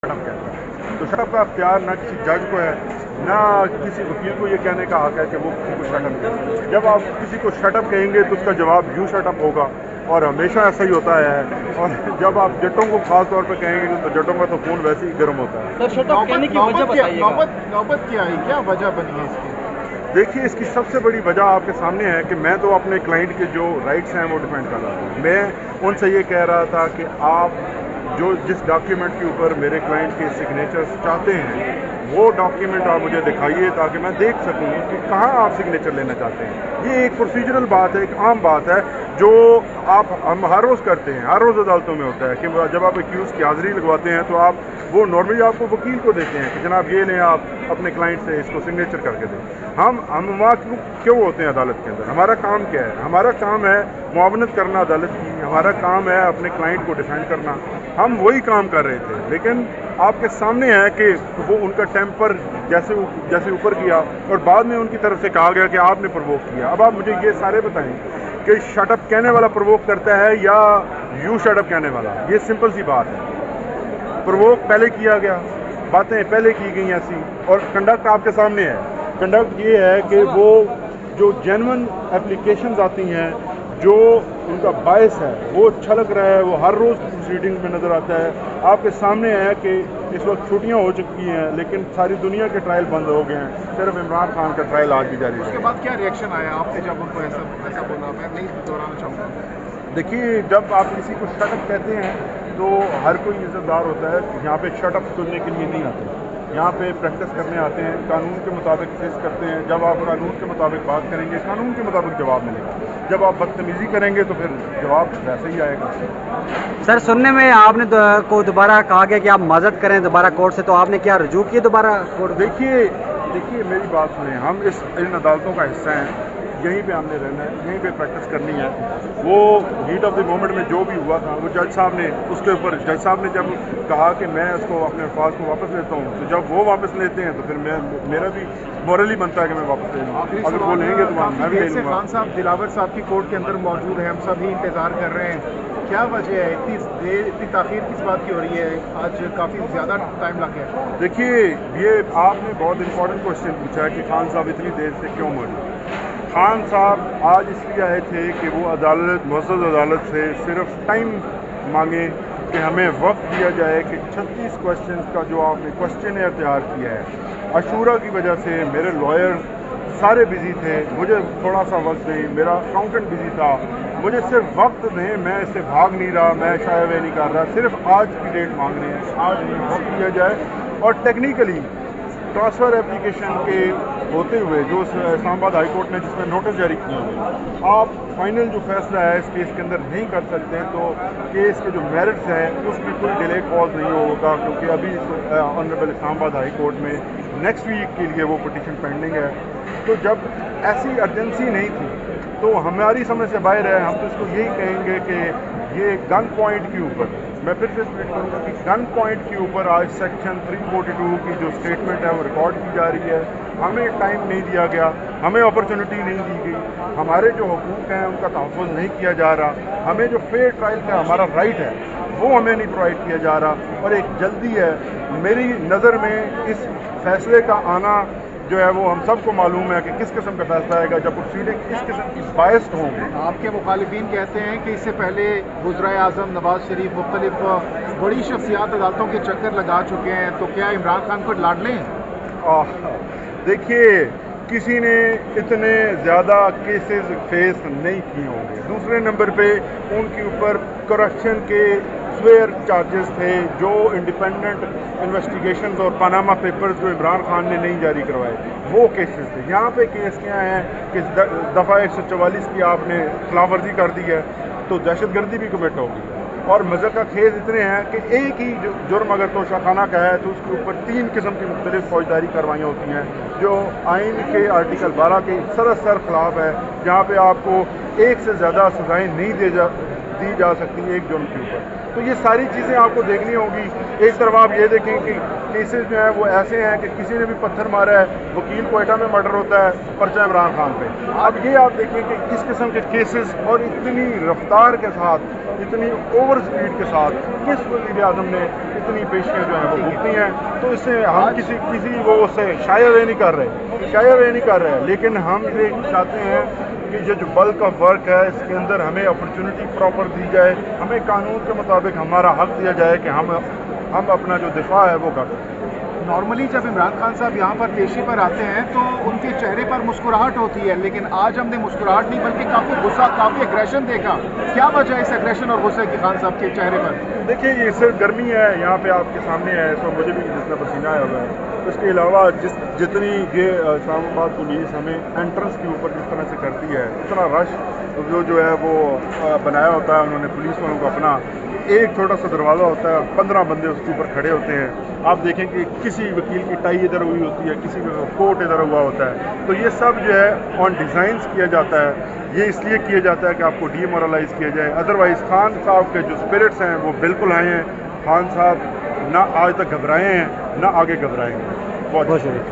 Shut up कहता है। तो शटअप का अख्तियार ना किसी जज को है, ना किसी वकील को ये कहने का हक है कि वो किसी को शटअप कहे। जब आप किसी को शटअप कहेंगे तो उसका जवाब यू शटअप होगा, और हमेशा ऐसा ही होता है। और जब आप जटों को खास तौर पर कहेंगे तो जटों का तो खून वैसे ही गर्म होता है। सर शटअप कहने की वजह बताइएगा। नौबत क्या है, क्या वजह बनी है इसकी? देखिए, इसकी सबसे बड़ी वजह आपके सामने है कि मैं तो अपने क्लाइंट के जो राइट्स हैं वो डिफेंड कर रहा था। मैं उनसे ये कह रहा था कि आप जो जिस डॉक्यूमेंट के ऊपर मेरे क्लाइंट के सिग्नेचर्स चाहते हैं वो डॉक्यूमेंट आप मुझे दिखाइए ताकि मैं देख सकूं कि कहाँ आप सिग्नेचर लेना चाहते हैं। ये एक प्रोसीजरल बात है, एक आम बात है जो हम हर रोज़ करते हैं, हर रोज़ अदालतों में होता है कि जब आप एक्यूज़ की हाज़िरी लगवाते हैं तो आप वो नॉर्मली आपको वकील को देते हैं कि जनाब ये लें, आप अपने क्लाइंट से इसको सिग्नेचर करके दें। हम वहाँ क्यों होते हैं अदालत के अंदर? हमारा काम क्या है? हमारा काम है मुआवनत करना अदालत की, हमारा काम है अपने क्लाइंट को डिफेंड करना। हम वही काम कर रहे थे, लेकिन आपके सामने है कि वो उनका टेम्पर जैसे ऊपर किया और बाद में उनकी तरफ से कहा गया कि आपने प्रवोक किया। अब आप मुझे ये सारे बताएं कि शटअप कहने वाला प्रवोक करता है या यू शटअप कहने वाला? ये सिंपल सी बात है। प्रवोक पहले किया गया, बातें पहले की गई ऐसी, और कंडक्ट आपके सामने है। कंडक्ट ये है कि वो जो जेन्युइन एप्लीकेशंस आती हैं, जो उनका बायस है वो अच्छा लग रहा है, वो हर रोज़ प्रोसीडिंग में नज़र आता है। आपके सामने है कि इस वक्त छुट्टियां हो चुकी हैं लेकिन सारी दुनिया के ट्रायल बंद हो गए हैं, सिर्फ इमरान खान का ट्रायल आज भी जारी है। उसके बाद क्या रिएक्शन आया आपसे जब उनको ऐसा बोला? मैं नहीं दोहराना चाहूँगा। देखिए, जब आप किसी को शटअप कहते हैं तो हर कोई इज्जतदार होता है। यहाँ पे शटअप सुनने के लिए नहीं आते, यहाँ पे प्रैक्टिस करने आते हैं, कानून के मुताबिक फेस करते हैं। जब आप कानून के मुताबिक बात करेंगे, कानून के मुताबिक जवाब मिलेगा। जब आप बदतमीजी करेंगे तो फिर जवाब वैसे ही आएगा। सर सुनने में आपने को दोबारा कहा गया कि आप मदद करें दोबारा कोर्ट से, तो आपने क्या रुजू किए दोबारा कोर्ट? देखिए मेरी बात सुने, हम इन अदालतों का हिस्सा हैं, यहीं पे हमने रहना है, यहीं पे प्रैक्टिस करनी है। वो हीट ऑफ द मोमेंट में जो भी हुआ था वो जज साहब ने उसके ऊपर जज साहब ने जब कहा कि मैं उसको अपने अल्फाज को वापस लेता हूँ, तो जब वो वापस लेते हैं तो फिर मेरा भी मोरली बनता है कि मैं वापस ले लूँ। अगर वो लेंगे तो मैं भी ले लूँगा। खान साहब दिलावर साहब की कोर्ट के अंदर मौजूद हैं, हम सभी इंतजार कर रहे हैं। क्या वजह है इतनी ताख़ीर किस बात की हो रही है? आज काफ़ी ज़्यादा टाइम लग गया। देखिए, ये आपने बहुत इंपॉर्टेंट क्वेश्चन पूछा है कि खान साहब इतनी देर से क्यों मौजूद। खान साहब आज इसलिए आए थे कि वो मुअज़्ज़ज़ अदालत से सिर्फ टाइम मांगे कि हमें वक्त दिया जाए कि 36 क्वेश्चन का जो आपने क्वेश्चन तैयार किया है। अशूरा की वजह से मेरे लॉयर सारे बिजी थे, मुझे थोड़ा सा वक्त दें, मेरा अकाउंटेंट बिजी था, मुझे सिर्फ वक्त दें। मैं इससे भाग नहीं रहा, मैं शाये वे नहीं कर रहा, सिर्फ आज की डेट मांग रहे हैं, आज वक्त दिया जाए। और टेक्निकली ट्रांसफ़र एप्लीकेशन के होते हुए जो इस्लामाबाद हाई कोर्ट ने जिसमें नोटिस जारी किए हुए, आप फाइनल जो फैसला है इस केस के अंदर नहीं कर सकते, तो केस के जो मेरिट्स हैं उसमें कोई डिले कॉज नहीं होगा, क्योंकि अभी ऑनरेबल इस्लामाबाद हाई कोर्ट में नेक्स्ट वीक के लिए वो पिटीशन पेंडिंग है। तो जब ऐसी अर्जेंसी नहीं थी तो हमारी समझ से बाहर है। हम तो इसको यही कहेंगे कि ये गन पॉइंट के ऊपर, मैं फिर से रिपीट करूँगा कि गन पॉइंट के ऊपर आज सेक्शन 342 की जो स्टेटमेंट है वो रिकॉर्ड की जा रही है। हमें टाइम नहीं दिया गया, हमें अपॉर्चुनिटी नहीं दी गई, हमारे जो हुकूक हैं उनका तहफ़्फ़ुज़ नहीं किया जा रहा, हमें जो फेयर ट्रायल का हमारा राइट है वो हमें नहीं प्रोवाइड किया जा रहा। और एक जल्दी है, मेरी नज़र में इस फैसले का आना जो है वो हम सबको मालूम है कि किस किस्म का फैसला आएगा जब प्रोसीडिंग इस किस्म की बायस्ड होंगे। आपके मुखालिफिन कहते हैं कि इससे पहले वज़ीर आज़म नवाज शरीफ मुख्तलिफ बड़ी शख्सियात अदालतों के चक्कर लगा चुके हैं, तो क्या इमरान खान को लाड लें? देखिए, किसी ने इतने ज़्यादा केसेस फेस नहीं किए होंगे। दूसरे नंबर पे उनके ऊपर करप्शन के स्वेयर चार्जेस थे, जो इंडिपेंडेंट इन्वेस्टिगेशंस और पनामा पेपर्स जो इमरान खान ने नहीं जारी करवाए वो केसेस थे। यहाँ पे केस क्या है कि दफ़ा 144 की आपने खिलाफ वर्जी कर दी है तो दहशतगर्दी भी कमिट होगी। और मज़े का खेज इतने हैं कि एक ही जुर्म अगर तोशाखाना का है तो उसके ऊपर 3 किस्म की मुख्तलिफ फौजदारी कार्रवाइयाँ होती हैं जो आइन के आर्टिकल 12 के सरासर खिलाफ है, जहाँ पे आपको एक से ज़्यादा सज़ाएँ नहीं दी जा सकती एक जुर्म के ऊपर। तो ये सारी चीज़ें आपको देखनी होगी। एक तरफ आप ये देखें कि केसेस जो हैं वो ऐसे हैं कि किसी ने भी पत्थर मारा है, वकील कोयटा में मर्डर होता है, पर्चा इमरान खान पे। अब ये आप देखें कि इस किस्म के केसेस और इतनी रफ्तार के साथ, इतनी ओवर स्पीड के साथ किस वज़ीर आज़म ने इतनी पेशियाँ जो हैं वो भुगती हैं। तो इससे हम किसी वो उससे शायर ये नहीं कर रहे, लेकिन हम ये चाहते हैं कि ये जो बल्क ऑफ वर्क है इसके अंदर हमें अपॉर्चुनिटी प्रॉपर दी जाए, हमें कानून के मुताबिक हमारा हक दिया जाए कि हम अपना जो दिफा है वो कर सकें। नॉर्मली जब इमरान खान साहब यहाँ पर पेशी पर आते हैं तो उनके चेहरे पर मुस्कुराहट होती है, लेकिन आज हमने मुस्कुराहट नहीं बल्कि काफ़ी गुस्सा, काफ़ी एग्रेशन देखा। क्या वजह है इस एग्रेशन और गुस्से की खान साहब के चेहरे पर? देखिए, ये सिर्फ गर्मी है, यहाँ पे आपके सामने है तो मुझे भी जितना पसीना आया हुआ है। उसके अलावा जितनी ये इस्लामाबाद पुलिस हमें एंट्रेंस के ऊपर जिस तरह से करती है, इतना रश जो है वो बनाया होता है उन्होंने पुलिस वालों को। अपना एक छोटा सा दरवाज़ा होता है, 15 बंदे उसके ऊपर खड़े होते हैं। आप देखें कि किसी वकील की टाई इधर हुई होती है, किसी का कोट इधर हुआ होता है। तो ये सब जो है ऑन डिज़ाइंस किया जाता है। ये इसलिए किया जाता है कि आपको डीमोरलाइज किया जाए। अदरवाइज़ खान साहब के जो स्पिरिट्स हैं वो बिल्कुल आए हैं। खान साहब ना आज तक घबराए हैं, ना आगे घबराएंगे। बहुत शुक्रिया।